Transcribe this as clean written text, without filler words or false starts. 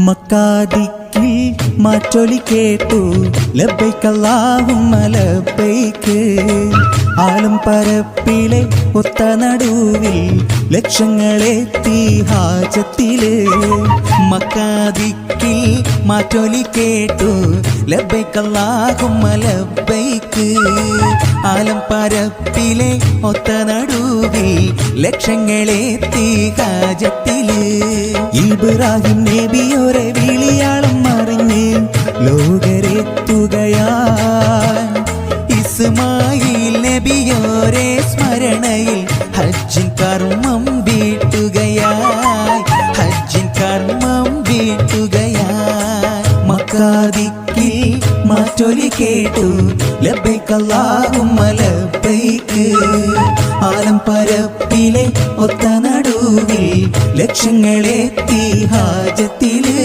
മക്കാദിക്കിൽ മാറ്റൊലി കേട്ടു ലബ്ബൈക അല്ലാഹുമ്മ ലബ്ബൈക്ക്. ആലം പരപ്പിലെ ഒത്ത നടുവിൽ ലക്ഷങ്ങളെത്തി ഹാജത്തില്. മക്കാദിക്കിൽ മാറ്റൊലി കേട്ടു ലബ്ബൈക അല്ലാഹുമ്മ ലബ്ബൈക്ക്. ആലം പരപ്പിലെ ഒത്ത നടുവിൽ ലക്ഷങ്ങളെത്തി ഹാജത്തില്. ഇബ്രാഹിം നബിയോരെ വിളിയാളം മറിഞ്ഞ് ലോകരെത്തുകയാൻ. ഇസ്മായിൽ നബിയോരെ സ്മരണയിൽ ഹജ്ജിൻ കർമ്മം വീട്ടുകയായി. ഹജ്ജിൻ കർമ്മം വീട്ടുകയായി. മക്കാദിക്കിൽ മാറ്റൊലി കേട്ടു ലബ്ബൈക അല്ലാഹുമ്മ ലബ്ബൈക്ക്. ആലം പരപ്പിലെ ഒത്ത നടുവിൽ ലക്ഷങ്ങളെത്തി ഹാജത്തില്.